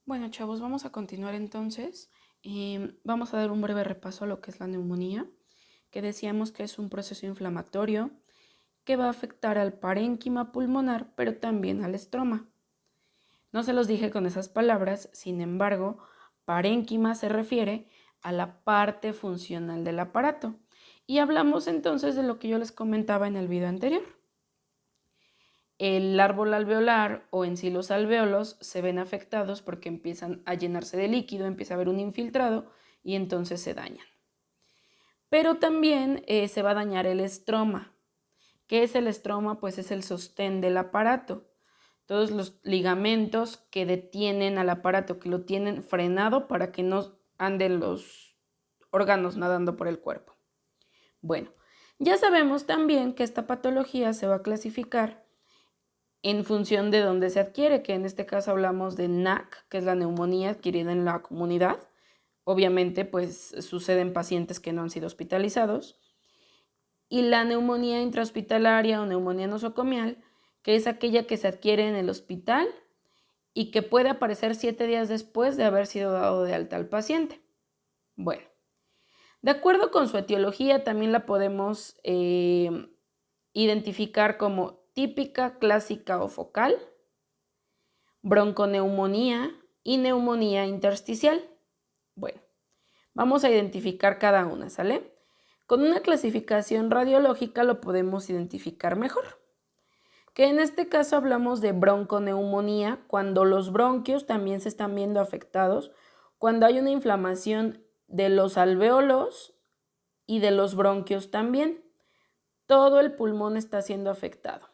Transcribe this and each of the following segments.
Bueno, chavos, vamos a continuar entonces. Vamos a dar un breve repaso a lo que es la neumonía, que decíamos que es un proceso inflamatorio que va a afectar al parénquima pulmonar, pero también al estroma. No se los dije con esas palabras, sin embargo, parénquima se refiere a la parte funcional del aparato. Y hablamos entonces de lo que yo les comentaba en el video anterior. El árbol alveolar o en sí los alvéolos se ven afectados porque empiezan a llenarse de líquido, empieza a haber un infiltrado y entonces se dañan. Pero también se va a dañar el estroma. ¿Qué es el estroma? Pues es el sostén del aparato. Todos los ligamentos que detienen al aparato, que lo tienen frenado para que no anden los órganos nadando por el cuerpo. Bueno, ya sabemos también que esta patología se va a clasificar en función de dónde se adquiere, que en este caso hablamos de NAC, que es la neumonía adquirida en la comunidad. Obviamente, pues sucede en pacientes que no han sido hospitalizados. Y la neumonía intrahospitalaria o neumonía nosocomial, que es aquella que se adquiere en el hospital y que puede aparecer 7 días después de haber sido dado de alta al paciente. Bueno, de acuerdo con su etiología, también la podemos identificar como típica, clásica o focal, bronconeumonía y neumonía intersticial. Bueno, vamos a identificar cada una, ¿sale? Con una clasificación radiológica lo podemos identificar mejor. Que en este caso hablamos de bronconeumonía cuando los bronquios también se están viendo afectados, cuando hay una inflamación de los alvéolos y de los bronquios también. Todo el pulmón está siendo afectado.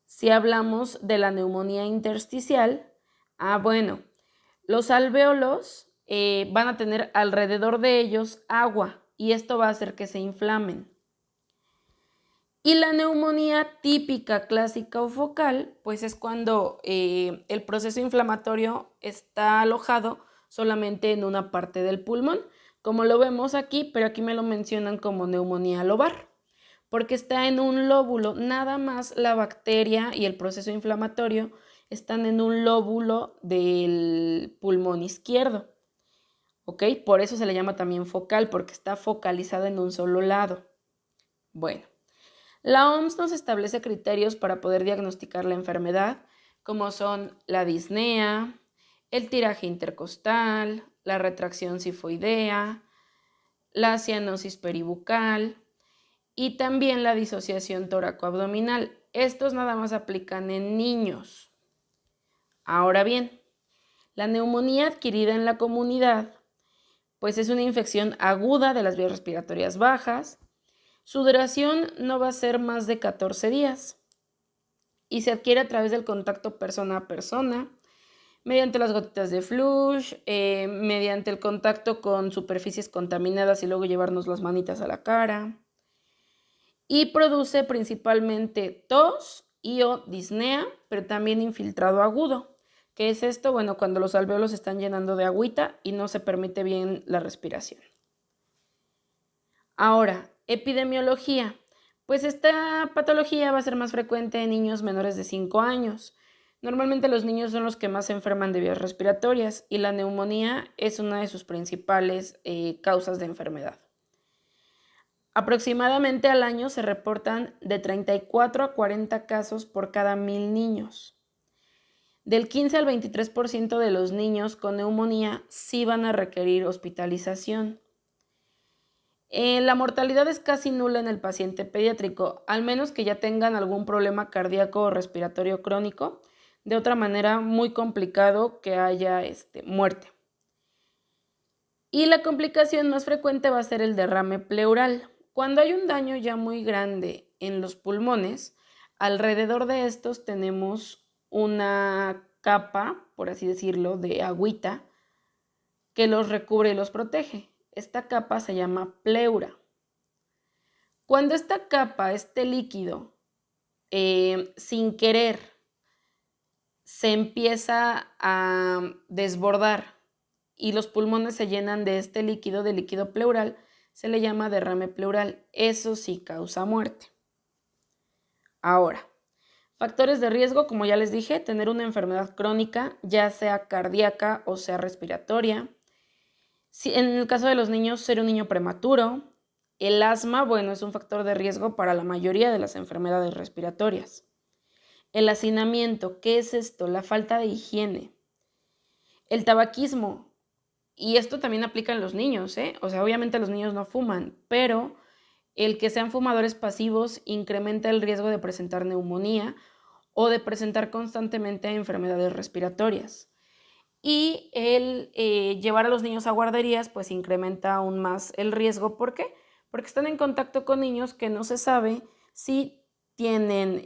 Si hablamos de la neumonía intersticial, bueno, los alvéolos van a tener alrededor de ellos agua y esto va a hacer que se inflamen. Y la neumonía típica, clásica o focal, pues es cuando el proceso inflamatorio está alojado solamente en una parte del pulmón, como lo vemos aquí, pero aquí me lo mencionan como neumonía lobar, porque está en un lóbulo, nada más la bacteria y el proceso inflamatorio están en un lóbulo del pulmón izquierdo, ¿ok? Por eso se le llama también focal, porque está focalizada en un solo lado. Bueno. La OMS nos establece criterios para poder diagnosticar la enfermedad, como son la disnea, el tiraje intercostal, la retracción sifoidea, la cianosis peribucal y también la disociación toracoabdominal. Estos nada más aplican en niños. Ahora bien, la neumonía adquirida en la comunidad, pues es una infección aguda de las vías respiratorias bajas. Su duración no va a ser más de 14 días y se adquiere a través del contacto persona a persona, mediante las gotitas de flush, mediante el contacto con superficies contaminadas y luego llevarnos las manitas a la cara. Y produce principalmente tos y o disnea, pero también infiltrado agudo. ¿Qué es esto? Bueno, cuando los alvéolos se están llenando de agüita y no se permite bien la respiración. Ahora, epidemiología. Pues esta patología va a ser más frecuente en niños menores de 5 años. Normalmente los niños son los que más se enferman de vías respiratorias y la neumonía es una de sus principales causas de enfermedad. Aproximadamente al año se reportan de 34 a 40 casos por cada 1000 niños. Del 15 al 23% de los niños con neumonía sí van a requerir hospitalización. La mortalidad es casi nula en el paciente pediátrico, al menos que ya tengan algún problema cardíaco o respiratorio crónico. De otra manera, muy complicado que haya muerte. Y la complicación más frecuente va a ser el derrame pleural. Cuando hay un daño ya muy grande en los pulmones, alrededor de estos tenemos una capa, por así decirlo, de agüita que los recubre y los protege. Esta capa se llama pleura. Cuando esta capa, este líquido, sin querer, se empieza a desbordar y los pulmones se llenan de este líquido, de líquido pleural, se le llama derrame pleural. Eso sí causa muerte. Ahora, Factores de riesgo, como ya les dije, tener una enfermedad crónica, ya sea cardíaca o sea respiratoria. Si, en el caso de los niños, ser un niño prematuro. El asma, bueno, es un factor de riesgo para la mayoría de las enfermedades respiratorias. El hacinamiento, ¿qué es esto? La falta de higiene. El tabaquismo, y esto también aplica en los niños, ¿eh? O sea, obviamente los niños no fuman, pero el que sean fumadores pasivos incrementa el riesgo de presentar neumonía o de presentar constantemente enfermedades respiratorias. Y el llevar a los niños a guarderías pues incrementa aún más el riesgo. ¿Por qué? Porque están en contacto con niños que no se sabe si tienen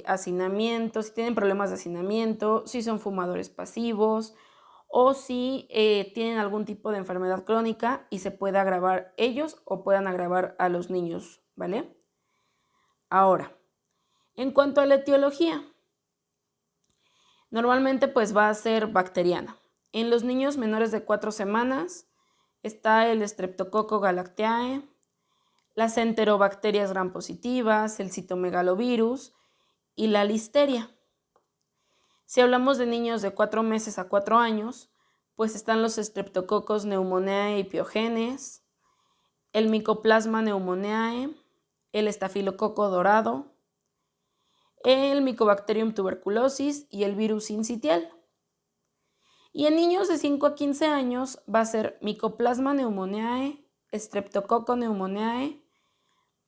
hacinamiento, si tienen problemas de hacinamiento, si son fumadores pasivos o si tienen algún tipo de enfermedad crónica y se puede agravar ellos o puedan agravar a los niños, ¿vale? Ahora, en cuanto a la etiología, normalmente pues va a ser bacteriana. En los niños menores de 4 semanas está el Streptococcus galactiae, las enterobacterias gram positivas, el citomegalovirus y la listeria. Si hablamos de niños de 4 meses a 4 años, pues están los Streptococcus pneumoniae y pyogenes, el Mycoplasma pneumoniae, el estafilococo dorado, el Mycobacterium tuberculosis y el virus sincitial. Y en niños de 5 a 15 años va a ser Mycoplasma pneumoniae, Streptococcus pneumoniae,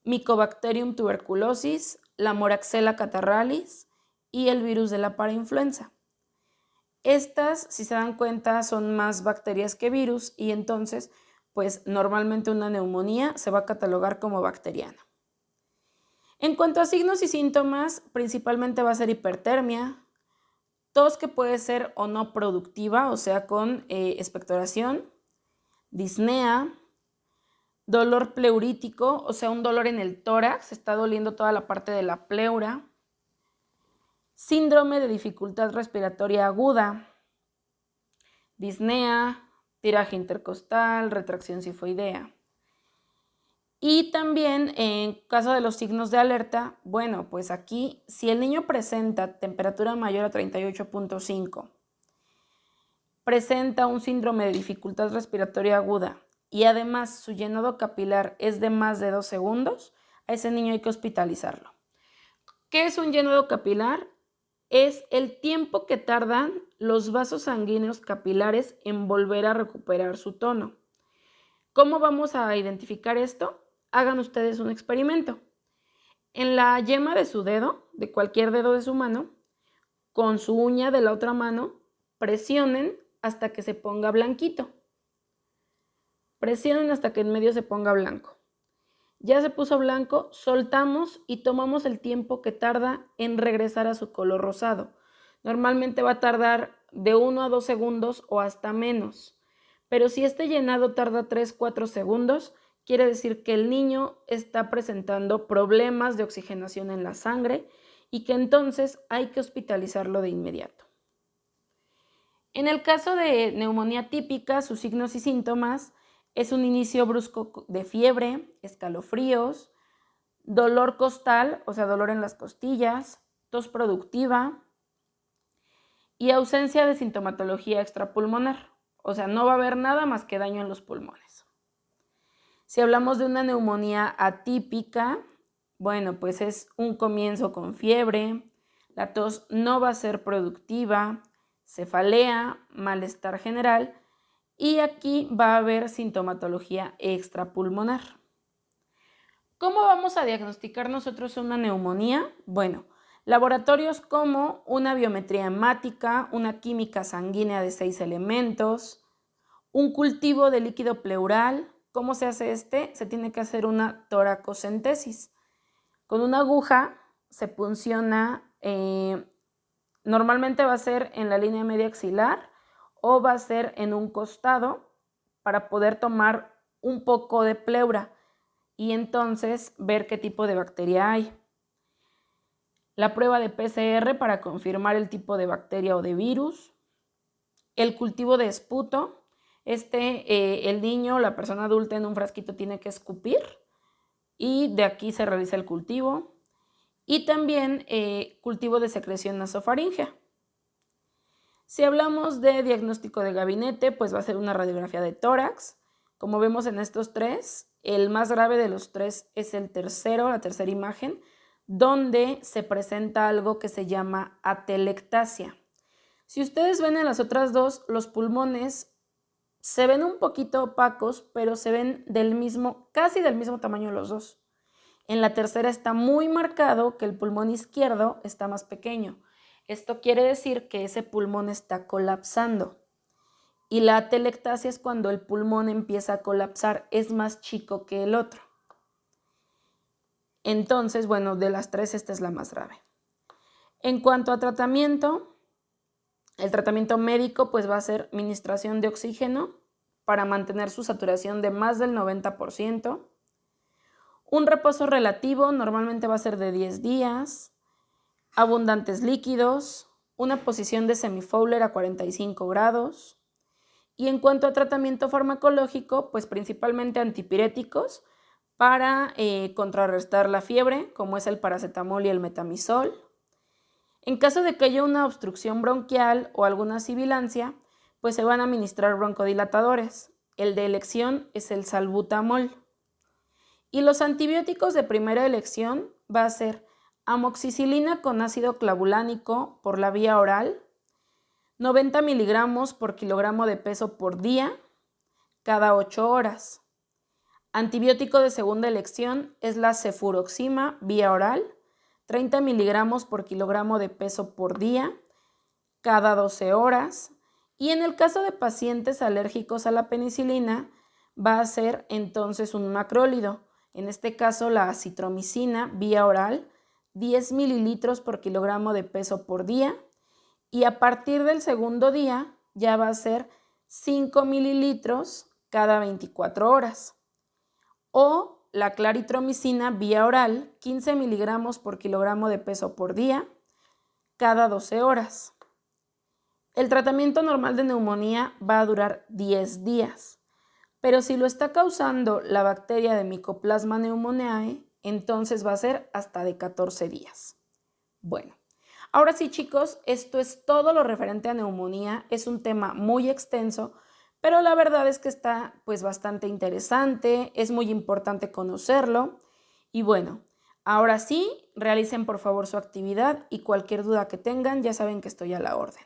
Mycobacterium tuberculosis, la Moraxella catarrhalis y el virus de la parainfluenza. Estas, si se dan cuenta, son más bacterias que virus y entonces, pues normalmente una neumonía se va a catalogar como bacteriana. En cuanto a signos y síntomas, principalmente va a ser hipertermia, tos que puede ser o no productiva, o sea, con expectoración, disnea, dolor pleurítico, o sea, un dolor en el tórax, está doliendo toda la parte de la pleura, síndrome de dificultad respiratoria aguda, disnea, tiraje intercostal, retracción sifoidea. Y también en caso de los signos de alerta, bueno, pues aquí si el niño presenta temperatura mayor a 38.5, presenta un síndrome de dificultad respiratoria aguda y además su llenado capilar es de más de 2 segundos, a ese niño hay que hospitalizarlo. ¿Qué es un llenado capilar? Es el tiempo que tardan los vasos sanguíneos capilares en volver a recuperar su tono. ¿Cómo vamos a identificar esto? Hagan ustedes un experimento. En la yema de su dedo, de cualquier dedo de su mano, con su uña de la otra mano, presionen hasta que se ponga blanquito. Presionen hasta que en medio se ponga blanco. Ya se puso blanco, soltamos y tomamos el tiempo que tarda en regresar a su color rosado. Normalmente va a tardar de 1 a 2 segundos o hasta menos. Pero si este llenado tarda 3-4 segundos, quiere decir que el niño está presentando problemas de oxigenación en la sangre y que entonces hay que hospitalizarlo de inmediato. En el caso de neumonía típica, sus signos y síntomas es un inicio brusco de fiebre, escalofríos, dolor costal, o sea, dolor en las costillas, tos productiva y ausencia de sintomatología extrapulmonar. O sea, no va a haber nada más que daño en los pulmones. Si hablamos de una neumonía atípica, bueno, pues es un comienzo con fiebre, la tos no va a ser productiva, cefalea, malestar general y aquí va a haber sintomatología extrapulmonar. ¿Cómo vamos a diagnosticar nosotros una neumonía? Bueno, laboratorios como una biometría hemática, una química sanguínea de 6 elementos, un cultivo de líquido pleural. ¿Cómo se hace este? Se tiene que hacer una toracocentesis. Con una aguja se punciona, normalmente va a ser en la línea media axilar o va a ser en un costado para poder tomar un poco de pleura y entonces ver qué tipo de bacteria hay. La prueba de PCR para confirmar el tipo de bacteria o de virus. El cultivo de esputo. El niño o la persona adulta en un frasquito tiene que escupir y de aquí se realiza el cultivo. y también cultivo de secreción nasofaríngea. Si hablamos de diagnóstico de gabinete, pues va a ser una radiografía de tórax. Como vemos en estos tres, el más grave de los tres es el tercero, la tercera imagen, donde se presenta algo que se llama atelectasia. Si ustedes ven en las otras dos, los pulmones se ven un poquito opacos, pero se ven casi del mismo tamaño los dos. En la tercera está muy marcado que el pulmón izquierdo está más pequeño. Esto quiere decir que ese pulmón está colapsando. Y la atelectasia es cuando el pulmón empieza a colapsar, es más chico que el otro. Entonces, bueno, de las tres esta es la más grave. En cuanto a tratamiento, el tratamiento médico pues va a ser administración de oxígeno para mantener su saturación de más del 90%. Un reposo relativo normalmente va a ser de 10 días. Abundantes líquidos, una posición de semifowler a 45 grados. Y en cuanto a tratamiento farmacológico, pues principalmente antipiréticos para contrarrestar la fiebre, como es el paracetamol y el metamizol. En caso de que haya una obstrucción bronquial o alguna sibilancia, pues se van a administrar broncodilatadores. El de elección es el salbutamol. Y los antibióticos de primera elección va a ser amoxicilina con ácido clavulánico por la vía oral, 90 miligramos por kilogramo de peso por día, cada 8 horas. Antibiótico de segunda elección es la cefuroxima vía oral, 30 miligramos por kilogramo de peso por día, cada 12 horas. Y en el caso de pacientes alérgicos a la penicilina, va a ser entonces un macrólido, en este caso la acitromicina vía oral, 10 mililitros por kilogramo de peso por día, y a partir del segundo día ya va a ser 5 mililitros cada 24 horas. O la claritromicina vía oral, 15 miligramos por kilogramo de peso por día, cada 12 horas. El tratamiento normal de neumonía va a durar 10 días, pero si lo está causando la bacteria de Mycoplasma pneumoniae, entonces va a ser hasta de 14 días. Bueno, ahora sí, chicos, esto es todo lo referente a neumonía. Es un tema muy extenso, pero la verdad es que está pues bastante interesante, es muy importante conocerlo. Y bueno, ahora sí, realicen por favor su actividad y cualquier duda que tengan, ya saben que estoy a la orden.